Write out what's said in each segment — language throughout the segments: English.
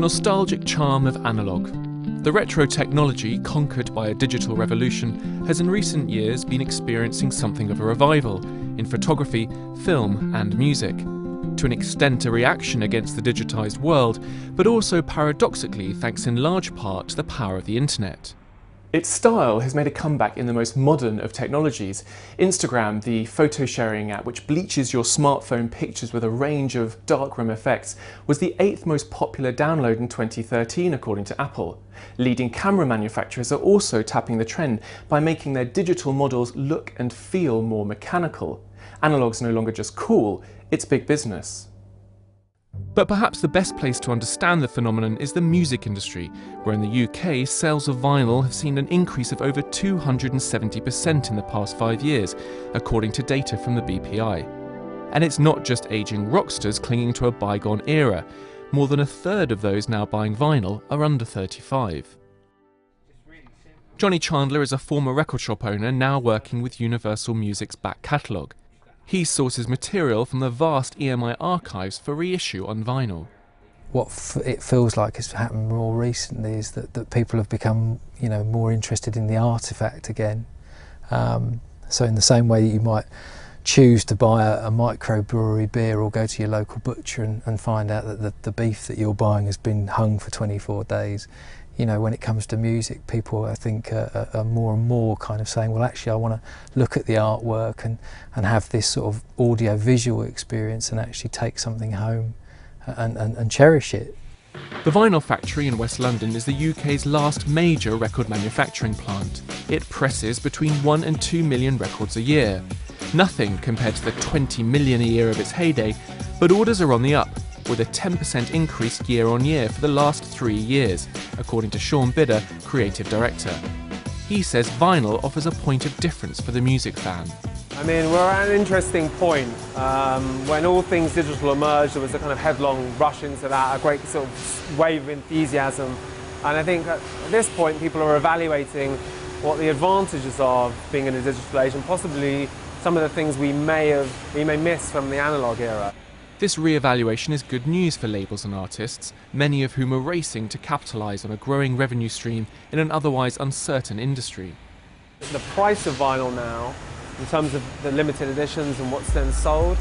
nostalgic charm of analogue. The retro technology, conquered by a digital revolution, has in recent years been experiencing something of a revival in photography, film and music. To an extent a reaction against the digitised world, but also paradoxically thanks in large part to the power of the internet. Its style has made a comeback in the most modern of technologies. Instagram, the photo sharing app which bleaches your smartphone pictures with a range of darkroom effects, was the 8th most popular download in 2013 according to Apple. Leading camera manufacturers are also tapping the trend by making their digital models look and feel more mechanical. Analogue's no longer just cool, it's big business. But perhaps the best place to understand the phenomenon is the music industry, where in the UK sales of vinyl have seen an increase of over 270% in the past 5 years, according to data from the BPI. And it's not just ageing rockstars clinging to a bygone era. More than a third of those now buying vinyl are under 35. Johnny Chandler is a former record shop owner now working with Universal Music's back catalogue. He sources material from the vast EMI archives for reissue on vinyl. What it feels like has happened more recently is that people have become, more interested in the artefact again. So in the same way that you might choose to buy a microbrewery beer or go to your local butcher and find out that the beef that you're buying has been hung for 24 days. When it comes to music, people I think are more and more kind of saying, well actually I want to look at the artwork and have this sort of audio-visual experience and actually take something home and cherish it. The Vinyl Factory in West London is the UK's last major record manufacturing plant. It presses between 1 and 2 million records a year. Nothing compared to the 20 million a year of its heyday, but orders are on the up, with a 10% increase year on year for the last 3 years, according to Sean Bidder, creative director. He says vinyl offers a point of difference for the music fan. I mean, we're at an interesting point. When all things digital emerged, there was a kind of headlong rush into that, a great sort of wave of enthusiasm. And I think at this point, people are evaluating what the advantages are of being in a digital age and possibly some of the things we may miss from the analogue era. This re-evaluation is good news for labels and artists, many of whom are racing to capitalise on a growing revenue stream in an otherwise uncertain industry. The price of vinyl now, in terms of the limited editions and what's then sold,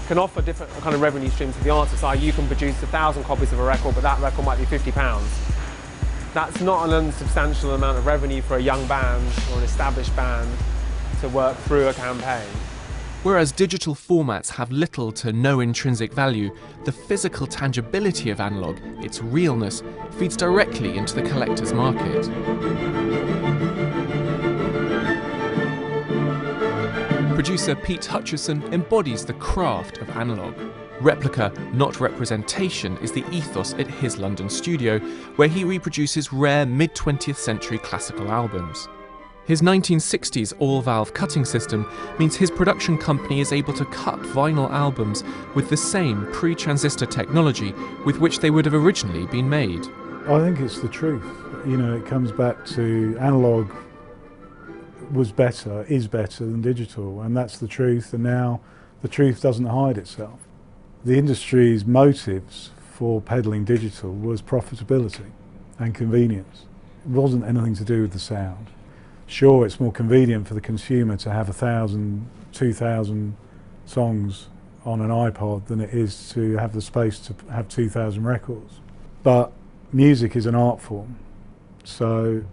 can offer different kind of revenue streams to the artist. You can produce 1,000 copies of a record, but that record might be £50. That's not an unsubstantial amount of revenue for a young band or an established band to work through a campaign. Whereas digital formats have little to no intrinsic value, the physical tangibility of analogue, its realness, feeds directly into the collector's market. Producer Pete Hutchison embodies the craft of analogue. Replica, not representation, is the ethos at his London studio, where he reproduces rare mid-20th century classical albums. His 1960s all-valve cutting system means his production company is able to cut vinyl albums with the same pre-transistor technology with which they would have originally been made. I think it's the truth. It comes back to analogue is better than digital, and that's the truth, and now the truth doesn't hide itself. The industry's motives for peddling digital was profitability and convenience. It wasn't anything to do with the sound. Sure, it's more convenient for the consumer to have 1,000, 2,000 songs on an iPod than it is to have the space to have 2,000 records. But music is an art form, so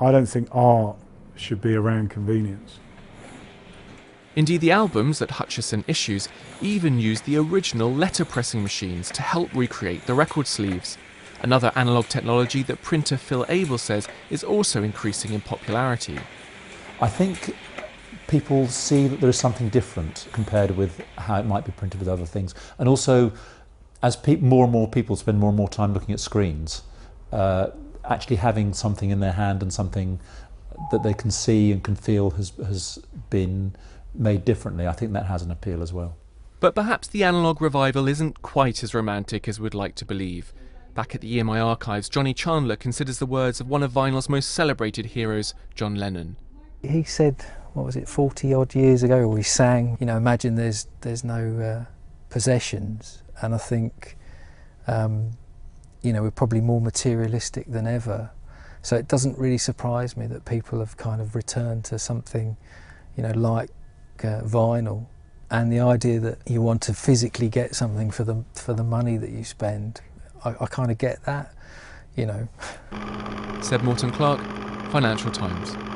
I don't think art should be around convenience. Indeed, the albums that Hutchison issues even use the original letterpressing machines to help recreate the record sleeves. Another analogue technology that printer Phil Abel says is also increasing in popularity. I think people see that there is something different compared with how it might be printed with other things. And also, as more and more people spend more and more time looking at screens, actually having something in their hand and something that they can see and can feel has been made differently, I think that has an appeal as well. But perhaps the analogue revival isn't quite as romantic as we'd like to believe. Back at the EMI archives, Johnny Chandler considers the words of one of vinyl's most celebrated heroes, John Lennon. He said, 40 odd years ago, or he sang, imagine there's no possessions. And I think you know, we're probably more materialistic than ever. So it doesn't really surprise me that people have kind of returned to something, you know, like vinyl. And the idea that you want to physically get something for the money that you spend, I kind of get that, you know. Seb Morton-Clark, Financial Times.